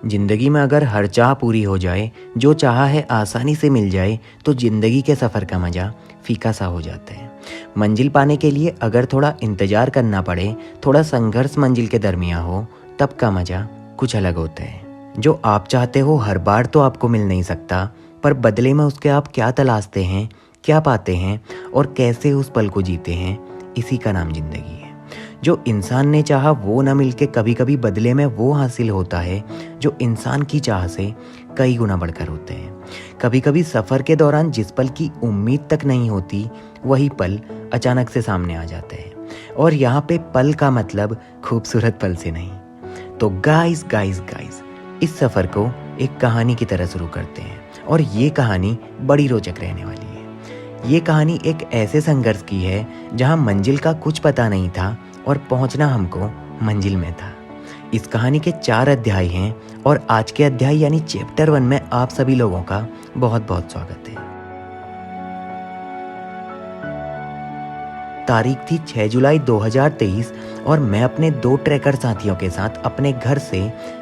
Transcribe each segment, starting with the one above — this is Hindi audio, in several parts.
जिंदगी में अगर हर चाह पूरी हो जाए, जो चाहा है आसानी से मिल जाए, तो जिंदगी के सफ़र का मज़ा फीका सा हो जाता है। मंजिल पाने के लिए अगर थोड़ा इंतज़ार करना पड़े, थोड़ा संघर्ष मंजिल के दरमियाँ हो, तब का मज़ा कुछ अलग होता है। जो आप चाहते हो हर बार तो आपको मिल नहीं सकता, पर बदले में उसके आप क्या तलाशते हैं, क्या पाते हैं और कैसे उस पल को जीते हैं, इसी का नाम जिंदगी है। जो इंसान ने चाहा वो न मिलके कभी कभी बदले में वो हासिल होता है जो इंसान की चाह से कई गुना बढ़कर होते हैं। कभी कभी सफ़र के दौरान जिस पल की उम्मीद तक नहीं होती, वही पल अचानक से सामने आ जाते हैं। और यहाँ पे पल का मतलब खूबसूरत पल से नहीं। तो गाइस इस सफ़र को एक कहानी की तरह शुरू करते हैं, और ये कहानी बड़ी रोचक रहने वाली है। ये कहानी एक ऐसे संघर्ष की है जहाँ मंजिल का कुछ पता नहीं था और पहुंचना हमको मंजिल में था। इस कहानी के 4 अध्याय हैं, और आज के अध्याय यानी चैप्टर 1 में आप सभी लोगों का बहुत बहुत स्वागत है। तारीख थी 6 जुलाई 2023 और मैं अपने 2 ट्रैकर साथियों के साथ अपने घर से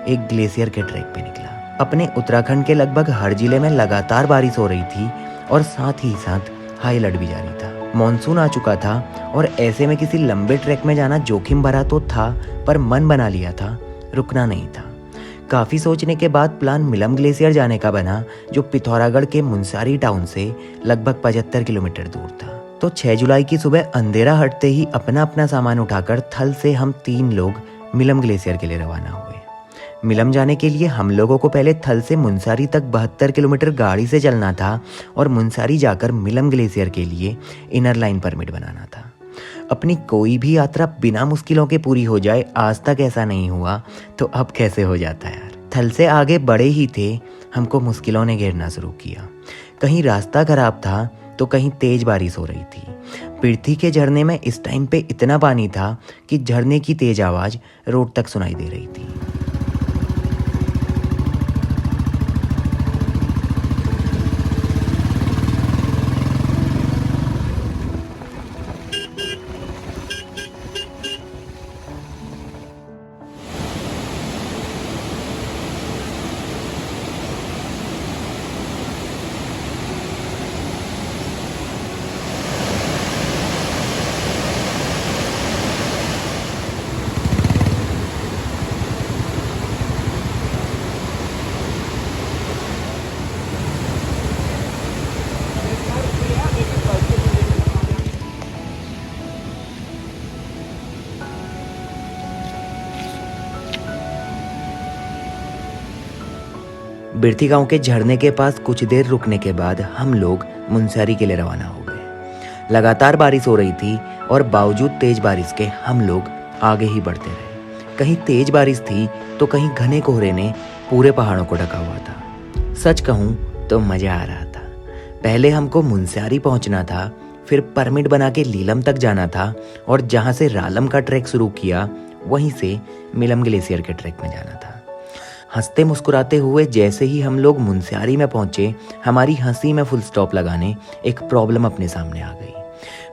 एक ग्लेशियर के ट्रैक पे निकला। अपने उत्तराखंड के लगभग हर जिले में लगातार बारिश हो रही थी और साथ ही साथ हाई अलर्ट भी जारी था। मॉनसून आ चुका था और ऐसे में किसी लंबे ट्रैक में जाना जोखिम भरा तो था, पर मन बना लिया था, रुकना नहीं था। काफ़ी सोचने के बाद प्लान मिलम ग्लेशियर जाने का बना, जो पिथौरागढ़ के मुनस्यारी टाउन से लगभग 75 किलोमीटर दूर था। तो 6 जुलाई की सुबह अंधेरा हटते ही अपना अपना सामान उठाकर थल से हम 3 लोग मिलम ग्लेशियर के लिए रवाना हुए। मिलम जाने के लिए हम लोगों को पहले थल से मुनस्यारी तक 72 किलोमीटर गाड़ी से चलना था और मुनस्यारी जाकर मिलम ग्लेशियर के लिए इनर लाइन परमिट बनाना था। अपनी कोई भी यात्रा बिना मुश्किलों के पूरी हो जाए, आज तक ऐसा नहीं हुआ, तो अब कैसे हो जाता है यार। थल से आगे बढ़े ही थे, हमको मुश्किलों ने घेरना शुरू किया। कहीं रास्ता खराब था तो कहीं तेज बारिश हो रही थी। पिरथी के झरने में इस टाइम पे इतना पानी था कि झरने की तेज आवाज़ रोड तक सुनाई दे रही थी। बिरथी गांव के झरने के पास कुछ देर रुकने के बाद हम लोग मुनस्यारी के लिए रवाना हो गए। लगातार बारिश हो रही थी और बावजूद तेज बारिश के हम लोग आगे ही बढ़ते रहे। कहीं तेज बारिश थी तो कहीं घने कोहरे ने पूरे पहाड़ों को ढका हुआ था। सच कहूँ तो मज़ा आ रहा था। पहले हमको मुनस्यारी पहुँचना था, फिर परमिट बना के लीलम तक जाना था, और जहाँ से रालम का ट्रैक शुरू किया वहीं से मिलम ग्लेशियर के ट्रैक में जाना था। हंसते मुस्कुराते हुए जैसे ही हम लोग मुनस्यारी में पहुंचे, हमारी हंसी में फुल स्टॉप लगाने एक प्रॉब्लम अपने सामने आ गई।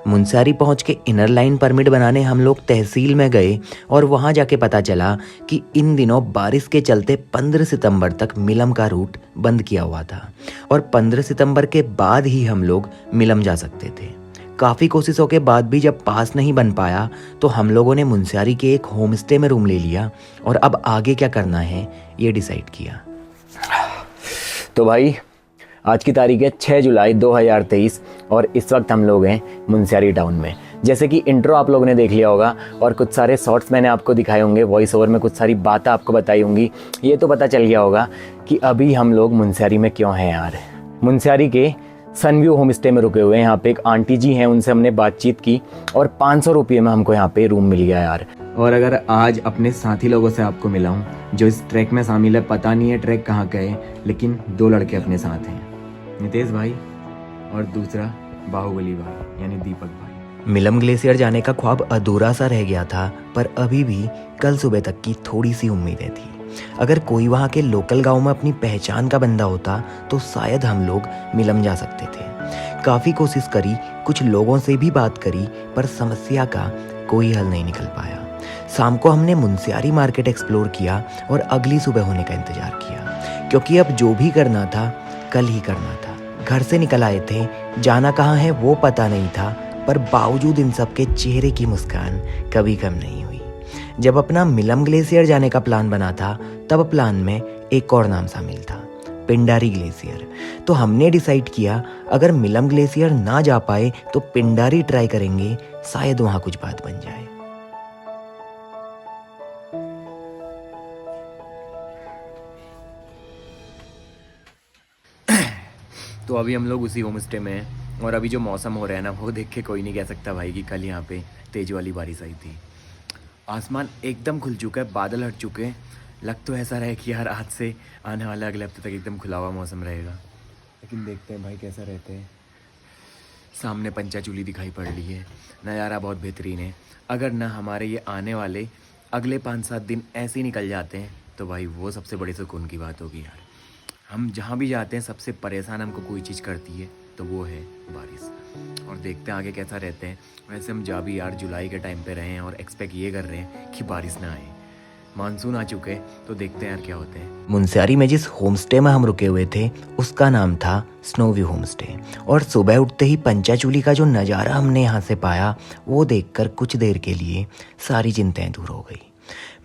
मुनस्यारी पहुंच के इनर लाइन परमिट बनाने हम लोग तहसील में गए और वहां जाके पता चला कि इन दिनों बारिश के चलते 15 सितंबर तक मिलम का रूट बंद किया हुआ था और 15 सितंबर के बाद ही हम लोग मिलम जा सकते थे। काफ़ी कोशिशों के बाद भी जब पास नहीं बन पाया तो हम लोगों ने मुनस्यारी के एक होम स्टे में रूम ले लिया और अब आगे क्या करना है ये डिसाइड किया। तो भाई आज की तारीख है 6 जुलाई 2023 और इस वक्त हम लोग हैं मुनस्यारी टाउन में। जैसे कि इंट्रो आप लोगों ने देख लिया होगा और कुछ सारे शॉर्ट्स मैंने आपको दिखाए होंगे, वॉइस ओवर में कुछ सारी बातें आपको बताई होंगी, ये तो पता चल गया होगा कि अभी हम लोग मुनस्यारी में क्यों हैं यार। मुनस्यारी के सनव्यू होम स्टे में रुके हुए हैं। यहाँ पे एक आंटी जी हैं, उनसे हमने बातचीत की और 500 रुपये में हमको यहाँ पे रूम मिल गया यार। और अगर आज अपने साथी लोगों से आपको मिला हूँ जो इस ट्रैक में शामिल है, पता नहीं है ट्रैक कहाँ का है, लेकिन 2 लड़के अपने साथ हैं, नितेश भाई और दूसरा बाहुबली भाई यानी दीपक भाई। मिलम ग्लेशियर जाने का ख्वाब अधूरा सा रह गया था, पर अभी भी कल सुबह तक की थोड़ी सी उम्मीदें थी। अगर कोई वहाँ के लोकल गांव में अपनी पहचान का बंदा होता तो शायद हम लोग मिलम जा सकते थे। काफ़ी कोशिश करी, कुछ लोगों से भी बात करी, पर समस्या का कोई हल नहीं निकल पाया। शाम को हमने मुंशियारी मार्केट एक्सप्लोर किया और अगली सुबह होने का इंतजार किया, क्योंकि अब जो भी करना था कल ही करना था। घर से निकल आए थे, जाना कहाँ है वो पता नहीं था, पर बावजूद इन सब के चेहरे की मुस्कान कभी कम नहीं हुई। जब अपना मिलम ग्लेशियर जाने का प्लान बना था, तब प्लान में एक और नाम शामिल था, पिंडारी ग्लेशियर। तो हमने डिसाइड किया अगर मिलम ग्लेशियर ना जा पाए तो पिंडारी ट्राई करेंगे, शायद वहाँ कुछ बात बन जाए। तो अभी हम लोग उसी होम स्टे में हैं और अभी जो मौसम हो रहा है ना, वो देख के कोई नहीं कह सकता भाई कि कल यहाँ पे तेज वाली बारिश आई थी। आसमान एकदम खुल चुका है, बादल हट चुके हैं। लग तो ऐसा रहे कि यार आज से आने वाले अगले हफ्ते तक एकदम खुला हुआ मौसम रहेगा, लेकिन देखते हैं भाई कैसा रहते हैं। सामने पंचाचूली दिखाई पड़ रही है, नज़ारा बहुत बेहतरीन है। अगर ना हमारे ये आने वाले अगले 5-7 दिन ऐसे ही निकल जाते हैं तो भाई वो सबसे बड़ी सुकून की बात होगी यार। हम जहाँ भी जाते हैं सबसे परेशान हमको कोई चीज़ करती है तो वो है बारिश। और देखते हैं आगे कैसा रहते हैं। वैसे हम जा भी यार जुलाई के टाइम पे रहे हैं और एक्सपेक्ट ये कर रहे हैं कि बारिश ना आए। मानसून आ चुके हैं तो देखते हैं यार क्या होते हैं। मुंशियारी में जिस होम स्टे में हम रुके हुए थे उसका नाम था स्नो व्यू होम स्टे, और सुबह उठते ही पंचाचूली का जो नज़ारा हमने यहाँ से पाया वो देखकर कुछ देर के लिए सारी चिंताएं दूर हो गई।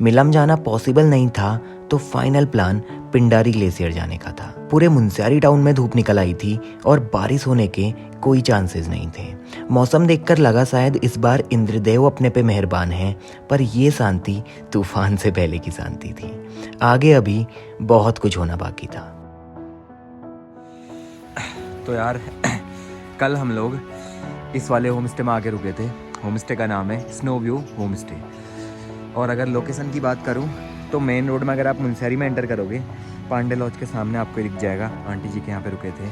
मिलम जाना पॉसिबल नहीं था तो फाइनल प्लान पिंडारी ग्लेशियर जाने का था। पूरे मुंशियारी टाउन में धूप निकल आई थी और बारिश होने के कोई चांसेस नहीं थे। मौसम देखकर लगा शायद इस बार इंद्रदेव अपने पे मेहरबान हैं, पर ये शांति तूफान से पहले की शांति थी। आगे अभी बहुत कुछ होना बाकी था। तो यार कल हम लोग इस वाले होम स्टे में आके रुके थे। होम स्टे का नाम है स्नो व्यू होम स्टे। और अगर लोकेशन की बात करूं तो मेन रोड में अगर आप मुंशियारी में एंटर करोगे, पांडे लॉज के सामने आपको दिख जाएगा। आंटी जी के यहाँ पे रुके थे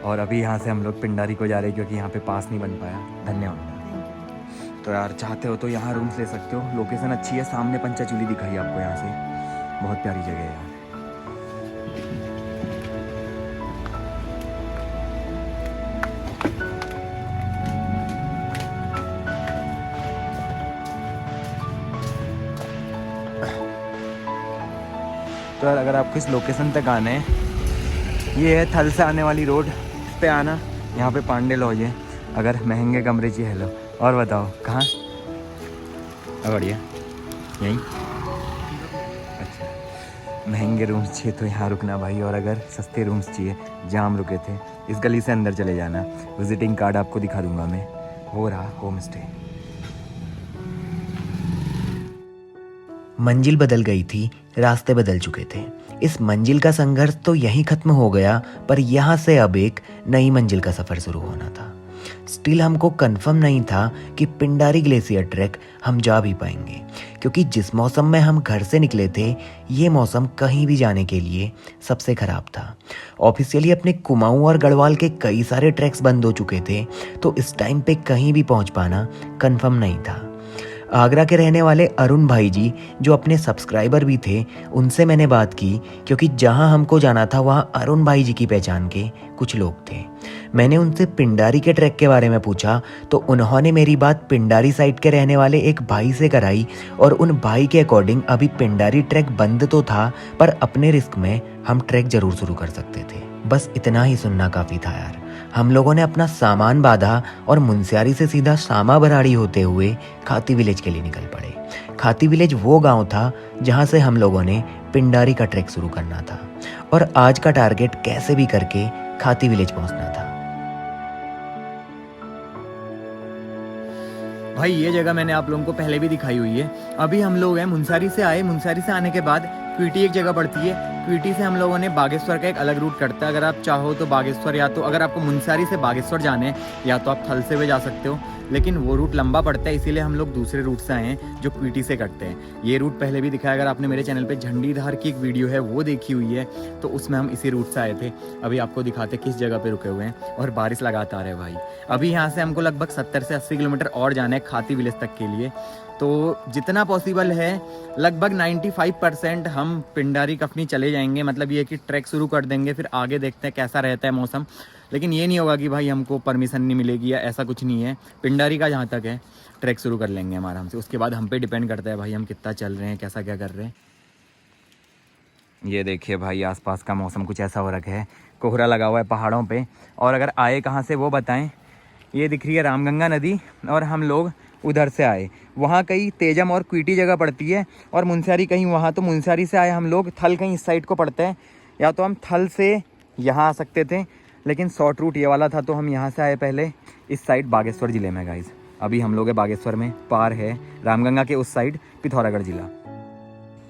और अभी यहाँ से हम लोग पिंडारी को जा रहे हैं क्योंकि यहाँ पे पास नहीं बन पाया। धन्यवाद। तो यार चाहते हो तो यहाँ रूम्स ले सकते हो, लोकेशन अच्छी है, सामने पंचाचूली दिखाई आपको यहाँ से, बहुत प्यारी जगह है यार। तो यार अगर आपको इस लोकेशन तक आना है, ये है थल से आने वाली रोड, इस पे आना। यहाँ पे पांडे लॉज है। अगर महंगे कमरे चाहिए, हेलो। और बताओ कहाँ? बढ़िया, यहीं। अच्छा, महंगे रूम्स चाहिए तो यहाँ रुकना भाई, और अगर सस्ते रूम्स चाहिए जहाँ हम रुके थे इस गली से अंदर चले जाना। विजिटिंग कार्ड आपको दिखा दूंगा मैं। वो रहा होम स्टे। मंजिल बदल गई थी, रास्ते बदल चुके थे। इस मंजिल का संघर्ष तो यहीं खत्म हो गया, पर यहाँ से अब एक नई मंजिल का सफर शुरू होना था। स्टिल हमको कंफर्म नहीं था कि पिंडारी ग्लेशियर ट्रैक हम जा भी पाएंगे, क्योंकि जिस मौसम में हम घर से निकले थे ये मौसम कहीं भी जाने के लिए सबसे खराब था। ऑफिशियली अपने कुमाऊं और गढ़वाल के कई सारे ट्रैक्स बंद हो चुके थे, तो इस टाइम पे कहीं भी पहुंच पाना कंफर्म नहीं था। आगरा के रहने वाले अरुण भाई जी, जो अपने सब्सक्राइबर भी थे, उनसे मैंने बात की, क्योंकि जहां हमको जाना था वहां अरुण भाई जी की पहचान के कुछ लोग थे। मैंने उनसे पिंडारी के ट्रैक के बारे में पूछा तो उन्होंने मेरी बात पिंडारी साइड के रहने वाले एक भाई से कराई, और उन भाई के अकॉर्डिंग अभी पिंडारी ट्रैक बंद तो था, पर अपने रिस्क में हम ट्रैक जरूर शुरू कर सकते थे। बस इतना ही सुनना काफ़ी था यार। हम लोगों ने अपना सामान बांधा और मुंशियारी से सीधा सामा बराड़ी होते हुए खाती विलेज के लिए निकल पड़े। खाती विलेज वो गांव था जहां से हम लोगों ने पिंडारी का ट्रैक शुरू करना था, और आज का टारगेट कैसे भी करके खाती विलेज पहुंचना था। भाई ये जगह मैंने आप लोगों को पहले भी दिखाई हुई है। अभी हम लोग हैं मुंशियारी से आए। मुंशियारी से आने के बाद क्वीटी एक जगह पड़ती है। क्वीटी से हम लोगों ने बागेश्वर का एक अलग रूट करता है। अगर आप चाहो तो बागेश्वर, या तो अगर आपको मुंशियारी से बागेश्वर जाने हैं या तो आप थल से भी जा सकते हो, लेकिन वो रूट लंबा पड़ता है, इसीलिए हम लोग दूसरे रूट से आए हैं जो क्वीटी से कटते हैं। ये रूट पहले भी दिखाया, अगर आपने मेरे चैनल पे झंडीधार की एक वीडियो है वो देखी हुई है तो उसमें हम इसी रूट से आए थे। अभी आपको दिखाते किस जगह पे रुके हुए हैं, और बारिश लगातार है भाई। अभी यहाँ से हमको लगभग 70 से 80 किलोमीटर और जाना है खाती विलेज तक के लिए। तो जितना पॉसिबल है लगभग 95% हम पिंडारी कफनी चले जाएंगे। मतलब ये कि ट्रैक शुरू कर देंगे, फिर आगे देखते हैं कैसा रहता है मौसम। लेकिन ये नहीं होगा कि भाई हमको परमिशन नहीं मिलेगी या ऐसा कुछ नहीं है। पिंडारी का जहाँ तक है ट्रैक शुरू कर लेंगे हम आराम से। उसके बाद हम पे डिपेंड करता है भाई हम कितना चल रहे हैं, कैसा क्या कर रहे हैं। ये देखिए भाई आसपास का मौसम कुछ ऐसा हो रखा है, कोहरा लगा हुआ है पहाड़ों पे। और अगर आए कहाँ से वो बताएं। ये दिख रही है रामगंगा नदी और हम लोग उधर से आए। वहाँ कहीं तेजम और क्वीटी जगह पड़ती है और मुनस्यारी कहीं वहाँ, तो मुनस्यारी से आए हम लोग। थल कहीं इस साइड को पड़ता है, या तो हम थल से यहाँ आ सकते थे, लेकिन शॉर्ट रूट ये वाला था तो हम यहाँ से आए पहले इस साइड बागेश्वर ज़िले में गाइस। अभी हम लोग है बागेश्वर में, पार है रामगंगा के उस साइड पिथौरागढ़ ज़िला।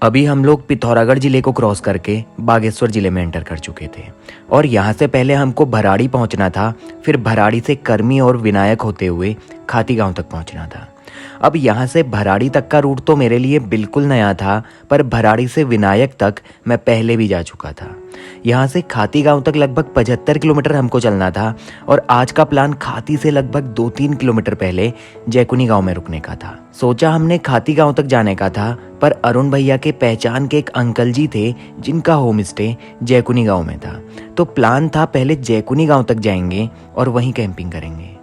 अभी हम लोग पिथौरागढ़ जिले को क्रॉस करके बागेश्वर जिले में एंटर कर चुके थे और यहाँ से पहले हमको भराड़ी पहुँचना था, फिर भराड़ी से कर्मी और विनायक होते हुए खाती गांव तक पहुँचना था। अब यहाँ से भराड़ी तक का रूट तो मेरे लिए बिल्कुल नया था, पर भराड़ी से विनायक तक मैं पहले भी जा चुका था। यहाँ से खाती गांव तक लगभग 75 किलोमीटर हमको चलना था और आज का प्लान खाती से लगभग 2-3 किलोमीटर पहले जैकुनी गांव में रुकने का था। सोचा हमने खाती गांव तक जाने का था, पर अरुण भैया के पहचान के एक अंकल जी थे जिनका होम स्टे जैकुनी गांव में था, तो प्लान था पहले जैकुनी गांव तक जाएंगे और वहीं कैंपिंग करेंगे।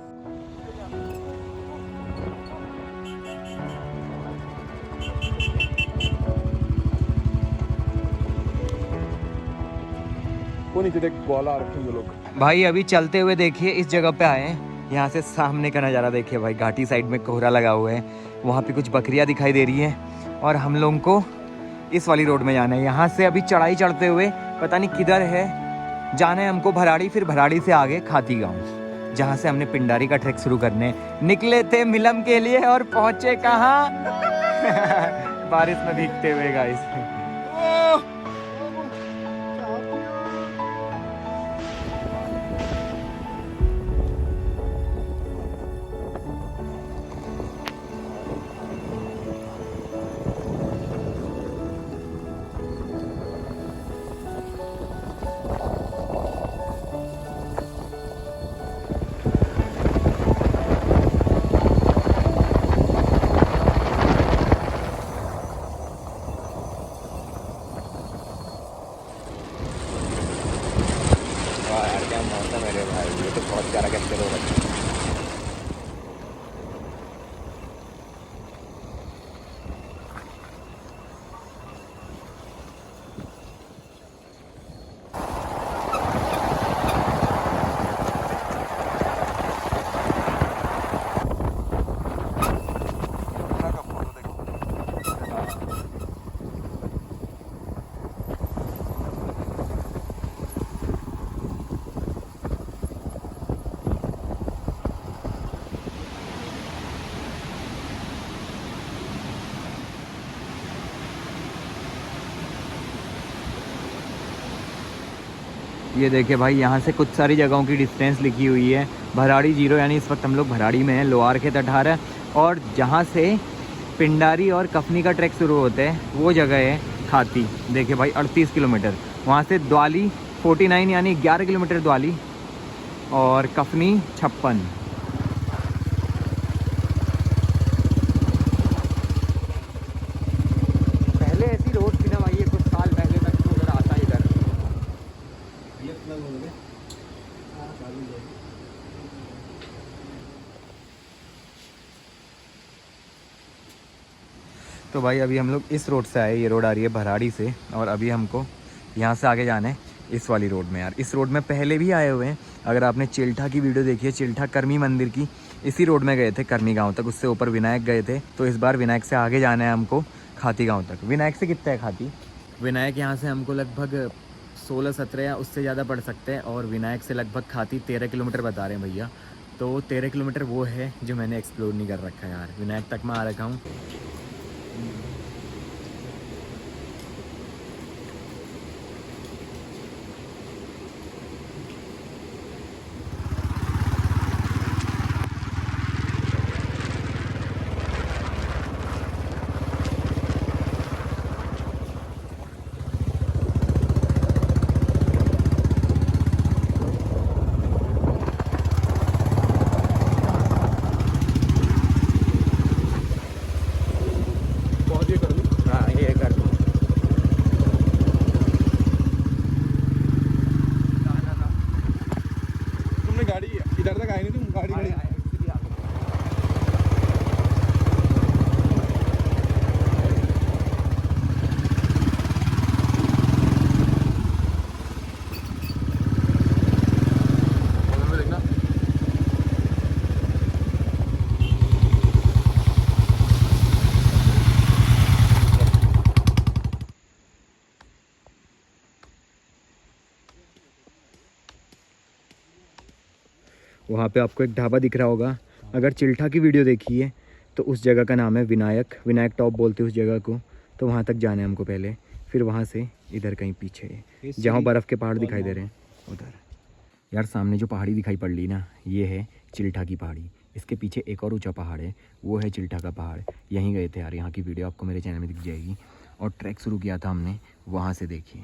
भाई अभी चलते हुए देखिए इस जगह पे आए हैं, यहाँ से सामने का नज़ारा देखिए भाई। घाटी साइड में कोहरा लगा हुआ है, वहाँ पे कुछ बकरियाँ दिखाई दे रही हैं और हम लोगों को इस वाली रोड में जाना है। यहाँ से अभी चढ़ाई चढ़ते हुए पता नहीं किधर है जाना है हमको, भराड़ी, फिर भराड़ी से आगे खाती गाँव, जहाँ से हमने पिंडारी का ट्रैक शुरू करने निकले थे मिलम के लिए और पहुँचे कहाँ बारिश में भीगते हुए गाइस। ये देखिए भाई यहाँ से कुछ सारी जगहों की डिस्टेंस लिखी हुई है। भराड़ी 0, यानी इस वक्त हम लोग भराड़ी में हैं। लोहार खेत 18 और जहाँ से पिंडारी और कफनी का ट्रैक शुरू होते हैं वो जगह है खाती। देखिए भाई 38 किलोमीटर। वहाँ से द्वाली 49 यानी 11 किलोमीटर द्वाली और कफनी 56। पहले ऐसी रोड थी ना भाई, ये कुछ साल पहले तक तो उधर आता इधर। तो भाई अभी हम लोग इस रोड से आए, ये रोड आ रही है भराड़ी से, और अभी हमको यहाँ से आगे जाना है इस वाली रोड में। यार इस रोड में पहले भी आए हुए हैं, अगर आपने चिल्ठा की वीडियो देखी है, चिल्ठा कर्मी मंदिर की, इसी रोड में गए थे कर्मी गांव तक, उससे ऊपर विनायक गए थे। तो इस बार विनायक से आगे जाना है हमको खाती गांव तक। विनायक से कितना है खाती? विनायक यहाँ से हमको लगभग 16-17 या उससे ज़्यादा पड़ सकते हैं, और विनायक से लगभग खाती 13 किलोमीटर बता रहे हैं भैया। तो 13 किलोमीटर वो है जो मैंने एक्सप्लोर नहीं कर रखा है यार। विनायक तक मैं आ रखा हूँ। वहाँ पे आपको एक ढाबा दिख रहा होगा, अगर चिल्ठा की वीडियो देखी है तो उस जगह का नाम है विनायक टॉप बोलते हैं उस जगह को। तो वहाँ तक जाना है हमको पहले, फिर वहाँ से इधर कहीं पीछे जहाँ बर्फ़ के पहाड़ दिखाई दे रहे हैं उधर। यार सामने जो पहाड़ी दिखाई पड़ रही ना, ये है चिल्ठा की पहाड़ी। इसके पीछे एक और ऊंचा पहाड़ है, वो है चिल्ठा का पहाड़। यहीं गए थे यार, यहाँ की वीडियो आपको मेरे चैनल में दिख जाएगी। और ट्रैक शुरू किया था हमने वहाँ से, देखिए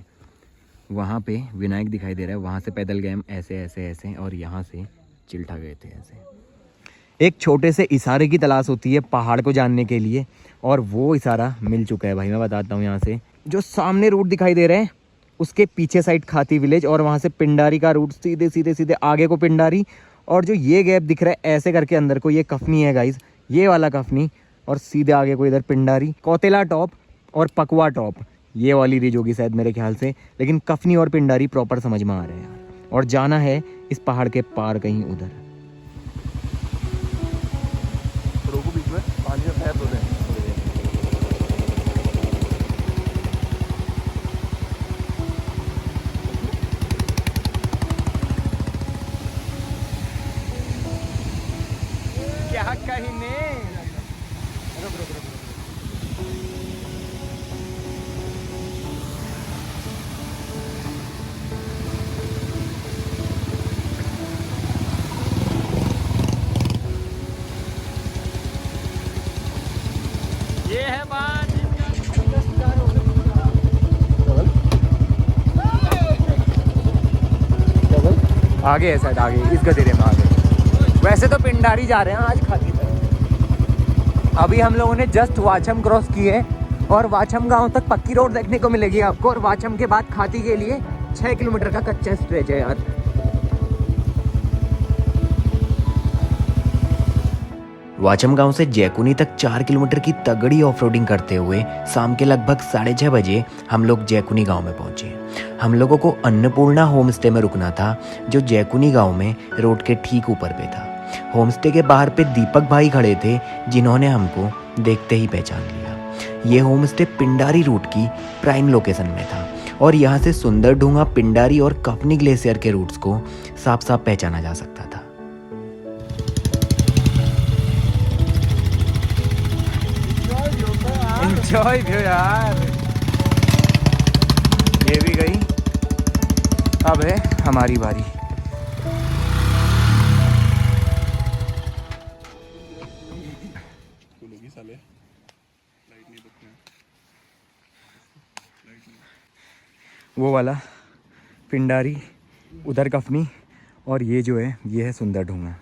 वहाँ पे विनायक दिखाई दे रहा है, वहाँ से पैदल गए हम ऐसे ऐसे ऐसे, और यहाँ से चिल्ठा गए थे ऐसे। एक छोटे से इशारे की तलाश होती है पहाड़ को जानने के लिए, और वो इशारा मिल चुका है भाई। मैं बताता हूँ, यहाँ से जो सामने रूट दिखाई दे रहे हैं उसके पीछे साइड खाती विलेज, और वहाँ से पिंडारी का रूट सीधे सीधे सीधे आगे को पिंडारी, और जो ये गैप दिख रहा है ऐसे करके अंदर को, ये कफनी है गाइज, ये वाला कफनी, और सीधे आगे को इधर पिंडारी, कौतेला टॉप और पकवा टॉप, ये वाली रिज होगी शायद मेरे ख्याल से, लेकिन कफनी और पिंडारी प्रॉपर समझ में आ रहे हैं यार। और जाना है इस पहाड़ के पार कहीं उधर। बीच में पानी में पैर धो रहे हैं। क्या कहने, ये है बात। आगे है शायद, आगे इस गदेरे में आगे। वैसे तो पिंडारी जा रहे हैं आज खाती तरफ। अभी हम लोगों ने जस्ट वाचम क्रॉस किए, और वाचम गांव तक पक्की रोड देखने को मिलेगी आपको, और वाचम के बाद खाती के लिए 6 किलोमीटर का कच्चा स्ट्रेच है यार। वाचम गांव से जैकुनी तक 4 किलोमीटर की तगड़ी ऑफरोडिंग करते हुए शाम के लगभग 6:30 बजे हम लोग जैकुनी गांव में पहुंचे। हम लोगों को अन्नपूर्णा होम स्टे में रुकना था, जो जैकुनी गांव में रोड के ठीक ऊपर पे था। होम स्टे के बाहर पे दीपक भाई खड़े थे, जिन्होंने हमको देखते ही पहचान लिया। ये होम स्टे पिंडारी रूट की प्राइम लोकेशन में था, और यहाँ से सुंदरढूंगा, पिंडारी और कफनी ग्लेशियर के रूट्स को साफ साफ पहचाना जा सकता था। एंजॉय भी यार। ये भी गई, अब है हमारी बारी। वो वाला पिंडारी, उधर कफनी, और ये जो है ये है सुंदरढूंगा।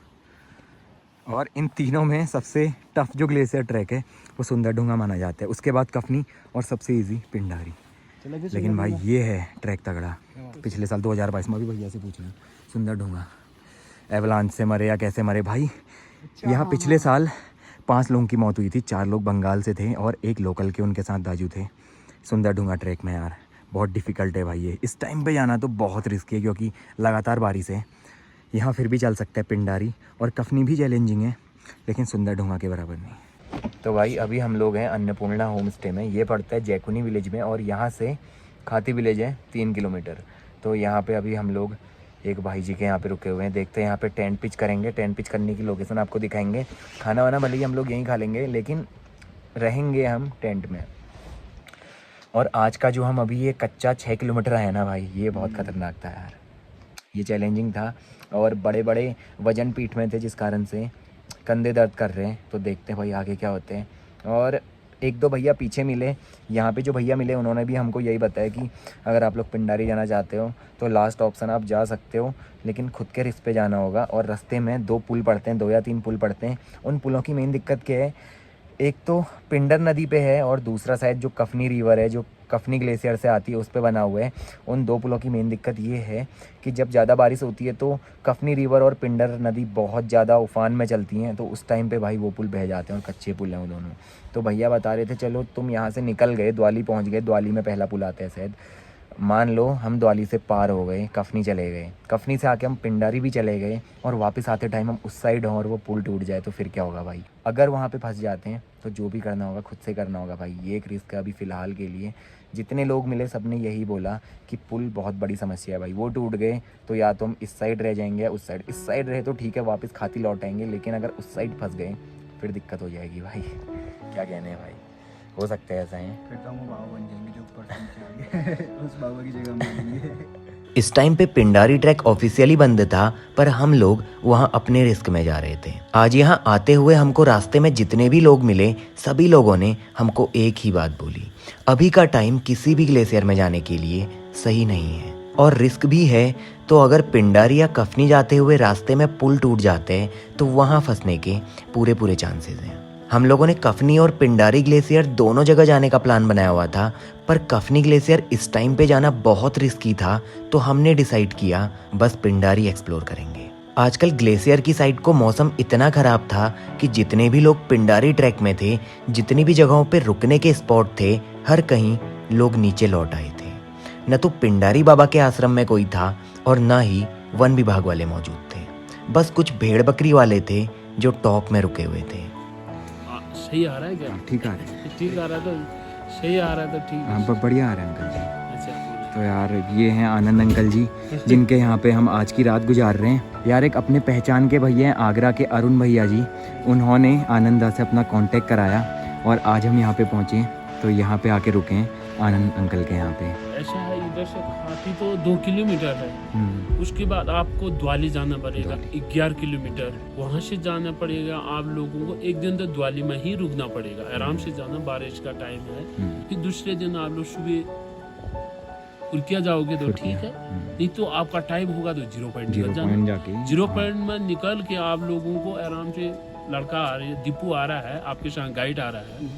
और इन तीनों में सबसे टफ जो ग्लेशियर ट्रैक है वो सुंदरढूंगा माना जाता है, उसके बाद कफनी, और सबसे इजी पिंडारी। लेकिन भाई ये है ट्रैक तगड़ा। पिछले साल 2022 में भी भैया से पूछना, सुंदरढूंगा एवलांच से मरे या कैसे मरे भाई। यहाँ पिछले साल 5 लोगों की मौत हुई थी, 4 लोग बंगाल से थे और 1 लोकल के उनके साथ दाजू थे। सुंदरढूंगा ट्रैक में यार बहुत डिफ़िकल्ट है भाई ये। इस टाइम पे जाना तो बहुत रिस्की है, क्योंकि लगातार बारिश है। यहाँ फिर भी चल सकता है पिंडारी, और कफनी भी चैलेंजिंग है, लेकिन सुंदरढूंगा के बराबर नहीं। तो भाई अभी हम लोग हैं अन्नपूर्णा होम स्टे में। ये पड़ता है जैकुनी विलेज में, और यहाँ से खाती विलेज है 3 किलोमीटर। तो यहाँ पे अभी हम लोग एक भाई जी के यहाँ पे रुके हुए हैं। देखते हैं यहाँ पे टेंट पिच करेंगे। टेंट पिच करने की लोकेशन आपको दिखाएंगे। खाना वाना भले ही हम लोग यहीं खा लेंगे, लेकिन रहेंगे हम टेंट में। और आज का जो हम अभी ये कच्चा 6 किलोमीटर है ना भाई, ये बहुत ख़तरनाक था यार। ये चैलेंजिंग था, और बड़े बड़े वजन पीठ में थे, जिस कारण से कंधे दर्द कर रहे हैं। तो देखते हैं भाई आगे क्या होते हैं। और 1-2 भैया पीछे मिले, यहाँ पे जो भैया मिले उन्होंने भी हमको यही बताया कि अगर आप लोग पिंडारी जाना चाहते हो तो लास्ट ऑप्शन आप जा सकते हो, लेकिन खुद के रिस्क पे जाना होगा। और रास्ते में 2 पुल पड़ते हैं, 2 या 3 पुल पड़ते हैं। उन पुलों की मेन दिक्कत क्या है, एक तो पिंडर नदी पे है, और दूसरा साइड जो कफनी रिवर है, जो कफनी ग्लेशियर से आती है, उस पे बना हुआ है। उन 2 पुलों की मेन दिक्कत ये है कि जब ज़्यादा बारिश होती है तो कफनी रिवर और पिंडर नदी बहुत ज़्यादा उफान में चलती हैं, तो उस टाइम पे भाई वो पुल बह जाते हैं, और कच्चे पुल हैं वो दोनों। तो भैया बता रहे थे चलो तुम यहाँ से निकल गए, द्वाली पहुँच गए, द्वाली में पहला पुल आता है शायद, मान लो हम द्वाली से पार हो गए, कफनी चले गए, कफनी से आके हम पिंडारी भी चले गए और वापस आते टाइम हम उस साइड हों और वो पुल टूट जाए तो फिर क्या होगा भाई? अगर वहाँ पे फंस जाते हैं तो जो भी करना होगा खुद से करना होगा भाई। ये एक रिस्क है अभी फ़िलहाल के लिए। जितने लोग मिले सब ने यही बोला कि पुल बहुत बड़ी समस्या है भाई, वो टूट गए तो या तो हम इस साइड रह जाएंगे या उस साइड। इस साइड रहे तो ठीक है, वापस खाती लौट आएंगे, लेकिन अगर उस साइड फंस गए फिर दिक्कत हो जाएगी भाई। क्या कहने हैं भाई, हो सकता है ऐसा है। फिर तो हम बाबा बन जाएंगे जो ऊपर से नीचे आ गए। उस बाबा की जगह हम बनेंगे। इस टाइम पे पिंडारी ट्रैक ऑफिशियली बंद था, पर हम लोग वहाँ अपने रिस्क में जा रहे थे। आज यहाँ आते हुए हमको रास्ते में जितने भी लोग मिले सभी लोगों ने हमको एक ही बात बोली, अभी का टाइम किसी भी ग्लेशियर में जाने के लिए सही नहीं है और रिस्क भी है। तो अगर पिंडारी या कफनी जाते हुए रास्ते में पुल टूट जाते हैं तो वहाँ फंसने के पूरे चांसेस हैं। हम लोगों ने कफनी और पिंडारी ग्लेशियर दोनों जगह जाने का प्लान बनाया हुआ था, पर कफनी ग्लेशियर इस टाइम पे जाना बहुत रिस्की था, तो हमने डिसाइड किया बस पिंडारी एक्सप्लोर करेंगे। आजकल ग्लेशियर की साइड को मौसम इतना ख़राब था कि जितने भी लोग पिंडारी ट्रैक में थे, जितनी भी जगहों पे रुकने के स्पॉट थे, हर कहीं लोग नीचे लौट आए थे। न तो पिंडारी बाबा के आश्रम में कोई था और न ही वन विभाग वाले मौजूद थे। बस कुछ भेड़ बकरी वाले थे जो टॉप में रुके हुए थे। सही आ रहा है क्या? ठीक आ रहा है। ठीक आ रहा है तो सही आ रहा है तो ठीक है। हाँ बढ़िया आ रहा है अंकल जी। अच्छा तो यार ये हैं आनंद अंकल जी, जिनके यहाँ पे हम आज की रात गुजार रहे हैं। यार एक अपने पहचान के भैया हैं आगरा के अरुण भैया जी, उन्होंने आनंदा से अपना कांटेक्ट कराया और आज हम यहाँ पे पहुँचे, तो यहाँ पे आके रुके हैं आनंद अंकल के यहाँ पे। ऐसा है, इधर से खाती तो 2 किलोमीटर है, उसके बाद आपको द्वाली जाना पड़ेगा 11 किलोमीटर, वहाँ से जाना पड़ेगा। आप लोगों को एक दिन तो द्वाली में ही रुकना पड़ेगा, आराम से जाना, बारिश का टाइम है। फिर दूसरे दिन आप लोग सुबह उल्किया जाओगे तो ठीक है, नहीं तो आपका टाइम होगा तो 0 पॉइंट निकल जाना। 0 पॉइंट में निकल के आप लोगों को आराम से, लड़का आ रही है, दीपू आ रहा है, आपके साथ गाइड आ रहा है,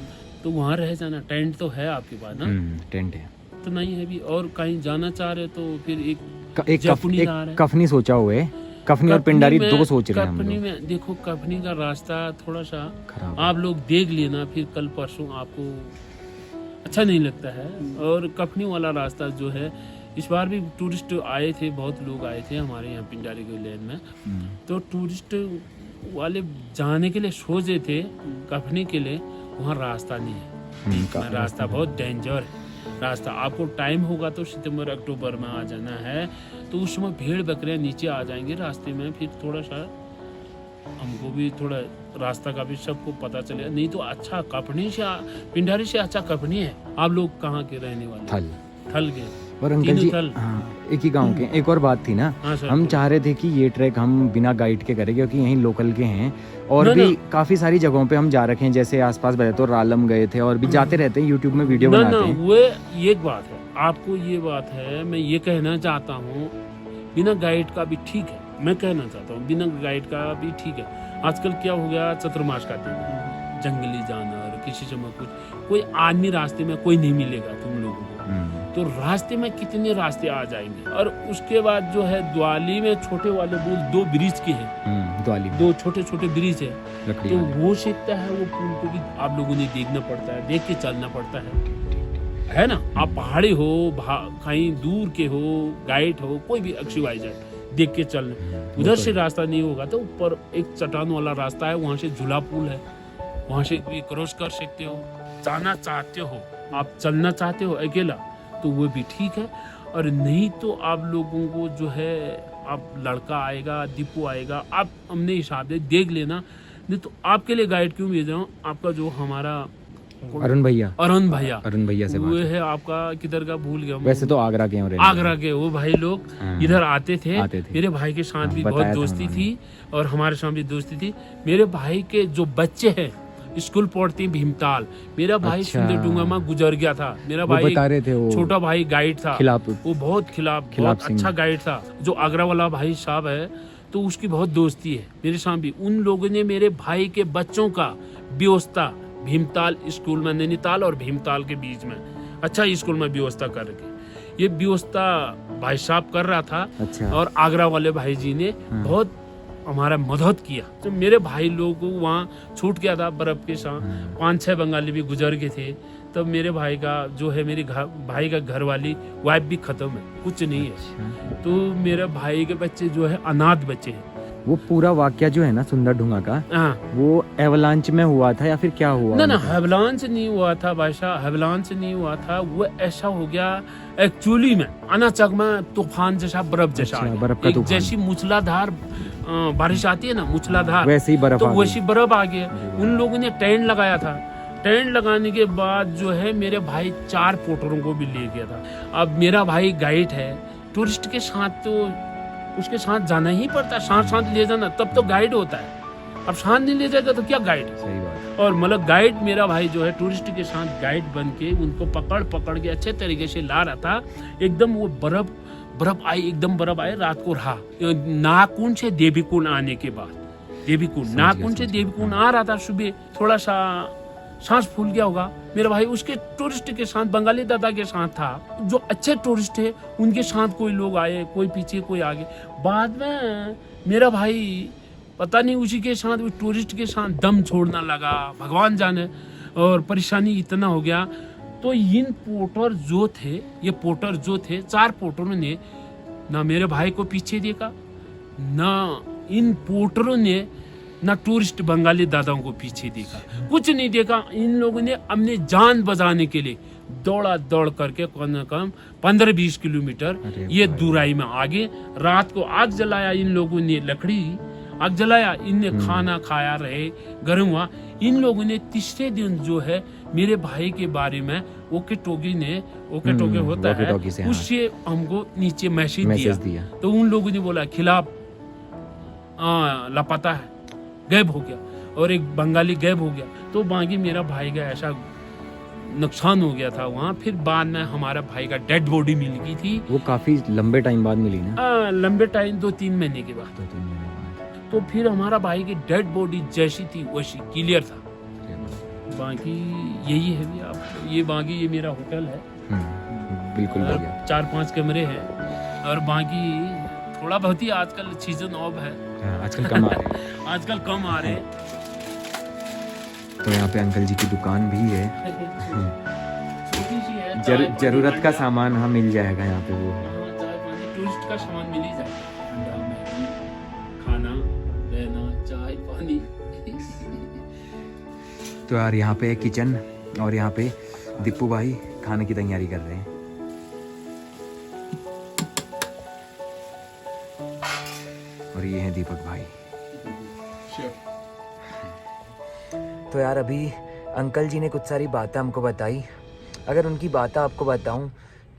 तो वहाँ रह जाना। टेंट तो है आपके पास ना? टेंट है तो नहीं है भी, और कहीं जाना चाह रहे तो फिर एक कफनी सोचा हुआ है, कफनी और पिंडारी दो सोच रहे हैं हम कफनी लोग। में देखो, कफनी का रास्ता थोड़ा सा खराब आप लोग देख लेना, फिर कल परसों आपको अच्छा नहीं लगता है। और कफनी वाला रास्ता जो है, इस बार भी टूरिस्ट आए थे, बहुत लोग आए थे हमारे यहाँ पिंडारी के लैंड में, तो टूरिस्ट वाले जाने के लिए सोचे थे कफनी के लिए, वहाँ रास्ता नहीं है। रास्ता बहुत डेंजर है रास्ता। आपको टाइम होगा तो सितंबर अक्टूबर में आ जाना है, तो उस समय भेड़ बकरियाँ नीचे आ जाएंगे रास्ते में, फिर थोड़ा सा हमको भी थोड़ा रास्ता का भी सबको पता चलेगा। नहीं तो अच्छा कफनी से, पिंडारी से अच्छा कफनी है। आप लोग कहाँ के रहने वाले? थल के। और अंकल जी हाँ, एक ही गांव के। एक और बात थी ना, हम चाह रहे थे कि ये ट्रैक हम बिना गाइड के करें, क्योंकि यहीं लोकल के हैं और भी काफी सारी जगहों पे हम जा रखे हैं, जैसे आसपास बजे तो रालम गए थे और भी जाते रहते हैं, यूट्यूब में वीडियो बनाते हैं। वो एक बात है, आपको ये बात है, मैं ये कहना चाहता हूँ, बिना गाइड का भी ठीक है, मैं कहना चाहता हूँ बिना गाइड का भी ठीक है। आजकल क्या हो गया, चतुर्मास का दिन, जंगली जानवर, किसी समय कुछ, कोई आदमी रास्ते में कोई नहीं मिलेगा तुम लोगों को, तो रास्ते में कितने रास्ते आ जाएंगे। और उसके बाद जो है द्वाली में छोटे वाले पुल 2 ब्रिज के हैं, द्वाली 2 छोटे ब्रिज है, तो वो सीखता है, वो पुल को भी आप लोगों ने देखना पड़ता है, देख के चलना पड़ता है ना। आप पहाड़ी हो, कहीं दूर के हो, गाइड हो, कोई भी XYZ जाए, देख के चलना। उधर से रास्ता नहीं होगा तो ऊपर एक चट्टान वाला रास्ता है, वहाँ से झूला पुल है, वहाँ से भी क्रॉस कर सकते हो। जाना चाहते हो, आप चलना चाहते हो अकेला, तो वो भी ठीक है। और नहीं तो आप लोगों को जो है, आप लड़का आएगा, दीपू आएगा, आप हमने हिसाब से देख लेना। नहीं तो आपके लिए गाइड क्यों भेज रहा हूँ, आपका जो हमारा अरुण भैया से वो है, आपका किधर का भूल गया, वैसे तो आगरा के हैं, आगरा के वो भाई लोग इधर आते थे। मेरे भाई के साथ भी बहुत दोस्ती थी और हमारे साथ भी दोस्ती थी। मेरे भाई के जो बच्चे हैं स्कूल पढ़ते भीमताल, मेरा भाई सुंदर डूंगा में गुजर गया था। मेरा भाई बता रहे थे, वो छोटा भाई गाइड था, वो बहुत बहुत अच्छा गाइड था। जो आगरा वाला भाई साहब है, तो उसकी बहुत दोस्ती है मेरे साथ भी। उन लोगों ने मेरे भाई के बच्चों का व्यवस्था भीमताल स्कूल में, नैनीताल और भीमताल के बीच में अच्छा स्कूल में व्यवस्था करके, ये व्यवस्था भाई साहब कर रहा था। और आगरा वाले भाई जी ने बहुत हमारा मदद किया। तो मेरे भाई लोगों को वहाँ छूट गया था बर्फ के साथ, 5-6 बंगाली भी गुजर गए थे, तब मेरे भाई का जो है मेरी भाई का घर वाली वाइफ भी खत्म है, कुछ नहीं है। तो मेरे भाई के बच्चे जो है अनाथ बच्चे हैं। वो पूरा वाक्य जो है ना सुंदर ढूंगा का, हाँ वो एवलांच में हुआ था या फिर क्या हुआ? ना हेवलांच नहीं हुआ था बादशाह, हेवलांच नहीं हुआ था। वो ऐसा हो गया एक्चुअली में अनाचक में तूफान जैसा, बर्फ जैसा अच्छा, आ गया। बर्फ का एक तूफान। जैसी मूसलाधार बारिश आती है ना, मूसलाधार, वैसे ही बर्फ तो आ गई। वैसी बर्फ आ गया। उन लोगों ने टेंट लगाया था। टेंट लगाने के बाद जो है मेरे भाई 4 पोटरों को भी ले गया था। अब मेरा भाई गाइड है, टूरिस्ट के साथ तो उसके साथ जाना ही पड़ता है, साथ ले जाना, तब तो गाइड होता है। अब साथ नहीं ले जाएगा तो क्या गाइड? सही बात। और मतलब गाइड मेरा भाई जो है टूरिस्ट के साथ गाइड बन के उनको पकड़ के अच्छे तरीके से ला रहा था। एकदम वो बर्फ आई, एकदम बर्फ आई। रात को रहा नाकुंड से देवीकुंड आने के बाद, देवीकुंड नाकुंड से देवीकुंड आ रहा था सुबह, थोड़ा सा सांस फूल गया होगा मेरा भाई। उसके टूरिस्ट के साथ, बंगाली दादा के साथ था। जो अच्छे टूरिस्ट थे उनके साथ कोई लोग आए, कोई पीछे कोई आगे। बाद में मेरा भाई पता नहीं उसी के साथ, उस टूरिस्ट के साथ दम छोड़ना लगा, भगवान जाने। और परेशानी इतना हो गया। तो इन पोर्टर जो थे, ये पोर्टर जो थे, 4 पोर्टरों ने ना मेरे भाई को पीछे देखा, ना इन पोर्टरों ने ना टूरिस्ट बंगाली दादाओं को पीछे देखा, कुछ नहीं देखा। इन लोगों ने अपने जान बचाने के लिए दौड़ करके कम से कम 15-20 किलोमीटर ये दूराई में आगे रात को आग जलाया। इन लोगों ने लकड़ी आग जलाया, इनने खाना खाया रहे, गर्म हुआ। इन लोगों ने तीसरे दिन जो है मेरे भाई के बारे में ओके टोके होता है, वॉकी-टॉकी से, हाँ। उससे हमको नीचे मैसेज दिया। तो उन लोगों ने बोला खिलाफ लापता है, गायब हो गया, और एक बंगाली गायब हो गया। तो बाकी मेरा भाई का ऐसा नुकसान हो गया था वहाँ। फिर बाद में हमारा भाई का डेड बॉडी मिल गई थी। वो काफी लंबे टाइम बाद मिली ना? लंबे टाइम 2-3 महीने के बाद। 2-3 महीने बाद। तो फिर हमारा भाई की डेड बॉडी जैसी थी वैसी क्लियर था। बाकी यही है भी आप, ये बाकी ये मेरा होटल है। बिल्कुल और बढ़िया। 4-5 कमरे हैं। और बाकी थोड़ा बहुत ही आजकल सीजन ऑफ है, आजकल कम आ रहे हैं। आजकल कम आ रहे हैं। तो यहाँ पे अंकल जी की दुकान भी है। छोटी सी है। चाय पानी जरूरत का अंडा, सामान हाँ मिल जाएगा यहाँ पे। वो हाँ, चाय पानी टूरिस्ट का सामान मिल ही जाएगा। अंडा, मैगी, खाना, रहना, चाय पानी। तो यार यहाँ पे किचन, और यहाँ पे दीपू भाई खाने की तैयारी कर रहे हैं। और ये है दीपक भाई। तो यार अभी अंकल जी ने कुछ सारी बातें हमको बताई। अगर उनकी बातें आपको बताऊं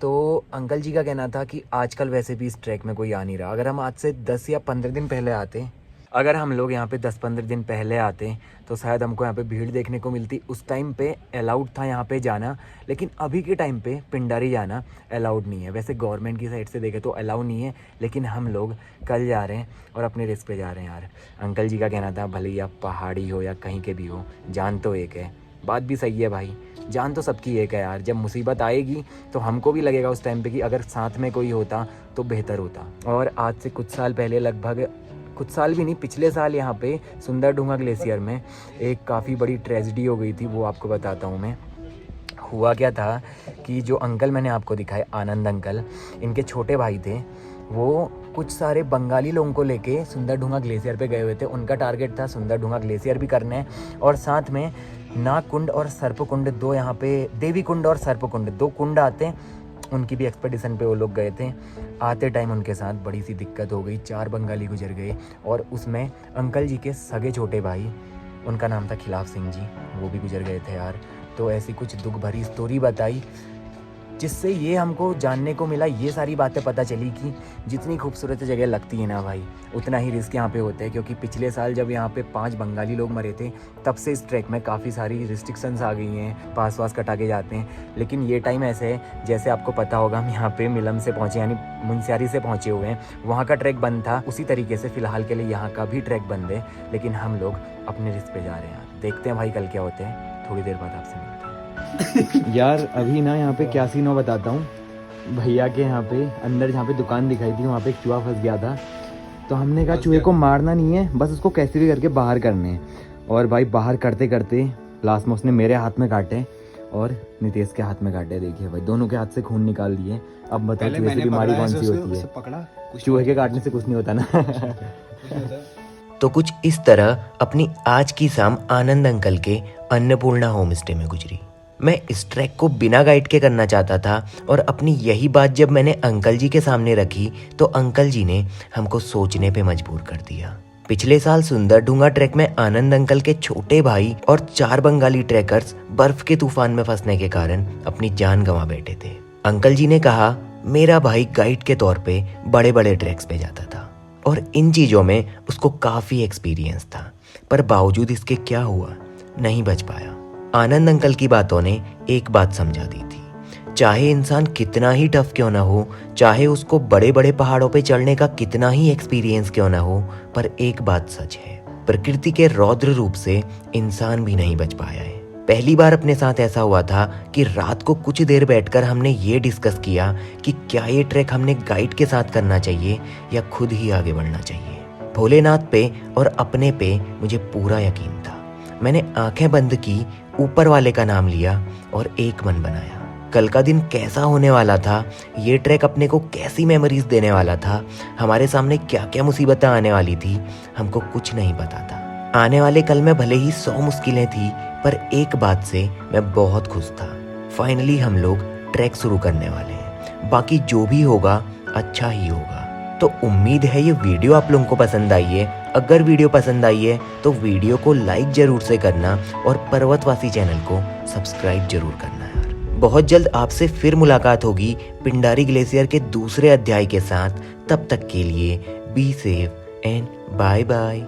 तो अंकल जी का कहना था कि आजकल वैसे भी इस ट्रैक में कोई आ नहीं रहा। अगर हम आज से 10 या 15 दिन पहले आते, अगर हम लोग यहाँ पे 10-15 दिन पहले आते तो शायद हमको यहाँ पे भीड़ देखने को मिलती। उस टाइम पे अलाउड था यहाँ पे जाना, लेकिन अभी के टाइम पे पिंडारी जाना अलाउड नहीं है। वैसे गवर्नमेंट की साइड से देखें तो अलाउ नहीं है, लेकिन हम लोग कल जा रहे हैं और अपने रिस्क पे जा रहे हैं यार। अंकल जी का कहना था भले ही आप पहाड़ी हो या कहीं के भी हो, जान तो एक है। बात भी सही है भाई, जान तो सबकी एक है यार। जब मुसीबत आएगी तो हमको भी लगेगा उस टाइम पे कि अगर साथ में कोई होता तो बेहतर होता। और आज से कुछ साल पहले, लगभग कुछ साल भी नहीं, पिछले साल यहाँ पे सुंदर ढूंगा ग्लेशियर में एक काफ़ी बड़ी ट्रेजिडी हो गई थी। वो आपको बताता हूँ मैं। हुआ क्या था कि जो अंकल मैंने आपको दिखाए, आनंद अंकल, इनके छोटे भाई थे। वो कुछ सारे बंगाली लोगों को लेके सुंदर ढूंगा ग्लेशियर पे गए हुए थे। उनका टारगेट था सुंदर ढूंगा ग्लेशियर भी करना है, और साथ में नागकुंड और सर्पकुंड, 2 यहाँ पे देवी कुंड और सर्पकुंड 2 कुंड आते हैं, उनकी भी एक्सपेडिशन पे वो लोग गए थे। आते टाइम उनके साथ बड़ी सी दिक्कत हो गई, 4 बंगाली गुजर गए, और उसमें अंकल जी के सगे छोटे भाई, उनका नाम था खिलाफ सिंह जी, वो भी गुजर गए थे यार। तो ऐसी कुछ दुख भरी स्टोरी बताई, जिससे ये हमको जानने को मिला, ये सारी बातें पता चली कि जितनी खूबसूरत जगह लगती है ना भाई, उतना ही रिस्क यहाँ पे होता है। क्योंकि पिछले साल जब यहाँ पे 5 बंगाली लोग मरे थे, तब से इस ट्रैक में काफ़ी सारी रिस्ट्रिक्शंस आ गई हैं, पास वास कटा के जाते हैं। लेकिन ये टाइम ऐसे है, जैसे आपको पता होगा, हम यहाँ पे मिलम से पहुँचे, यानी मुनस्यारी से पहुँचे हुए हैं। वहाँ का ट्रैक बंद था, उसी तरीके से फ़िलहाल के लिए यहाँ का भी ट्रैक बंद है। लेकिन हम लोग अपने रिस्क पे जा रहे हैं। देखते हैं भाई कल क्या होते हैं, थोड़ी देर बाद आपसे मिलते हैं। यार अभी ना यहाँ पे क्या सीन हो बताता हूँ। भैया के यहाँ पे अंदर जहाँ पे दुकान दिखाई थी, वहाँ पे एक चूहा फंस गया था। तो हमने कहा चूहे को मारना नहीं है, बस उसको कैसे भी करके बाहर करने हैं। और भाई बाहर करते करते लास्ट में उसने मेरे हाथ में काटे, और नितेश के हाथ में काटे, देखिए भाई दोनों के हाथ से खून निकाल दिए। अब बताओ पहले चूहे से मैंने बीमारी पकड़ा कौन सी ऐसे होती उसे है? पकड़ा, कुछ चूहे के काटने से कुछ नहीं होता ना। तो कुछ इस तरह अपनी आज की शाम आनंद अंकल के अन्नपूर्णा होम स्टे में गुजरी। मैं इस ट्रैक को बिना गाइड के करना चाहता था और अपनी यही बात जब मैंने अंकल जी के सामने रखी तो अंकल जी ने हमको सोचने पे मजबूर कर दिया। पिछले साल सुंदरढूंगा ट्रैक में आनंद अंकल के छोटे भाई और 4 बंगाली ट्रैकर्स बर्फ के तूफान में फंसने के कारण अपनी जान गंवा बैठे थे। अंकल जी ने कहा मेरा भाई गाइड के तौर पे बड़े बड़े ट्रैक्स पे जाता था और इन चीज़ों में उसको काफ़ी एक्सपीरियंस था, पर बावजूद इसके क्या हुआ, नहीं बच पाया। आनंद अंकल की बातों ने एक बात समझा दी थी, चाहे इंसान कितना ही टफ क्यों ना हो, चाहे उसको बड़े बड़े पहाड़ों पे चढ़ने का कितना ही एक्सपीरियंस क्यों ना हो, पर एक बात सच है, प्रकृति के रौद्र रूप से इंसान भी नहीं बच पाया है। पहली बार अपने साथ ऐसा हुआ था कि रात को कुछ देर बैठकर हमने ये डिस्कस किया कि क्या ये ट्रैक हमने गाइड के साथ करना चाहिए या खुद ही आगे बढ़ना चाहिए। भोलेनाथ पे और अपने पे मुझे पूरा यकीन था। मैंने आंखें बंद की, ऊपर वाले का नाम लिया और एक मन बनाया। कल का दिन कैसा होने वाला था, ये ट्रैक अपने को कैसी मेमोरीज देने वाला था, हमारे सामने क्या क्या मुसीबतें आने वाली थी, हमको कुछ नहीं पता था। आने वाले कल में भले ही 100 मुश्किलें थी, पर एक बात से मैं बहुत खुश था। फाइनली हम लोग ट्रैक शुरू करने वाले हैं। बाकी जो भी होगा अच्छा ही होगा। तो उम्मीद है ये वीडियो आप लोगों को पसंद आई है। अगर वीडियो पसंद आई है तो वीडियो को लाइक जरूर से करना और पर्वतवासी चैनल को सब्सक्राइब जरूर करना यार। बहुत जल्द आपसे फिर मुलाकात होगी पिंडारी ग्लेशियर के दूसरे अध्याय के साथ। तब तक के लिए be safe and bye bye.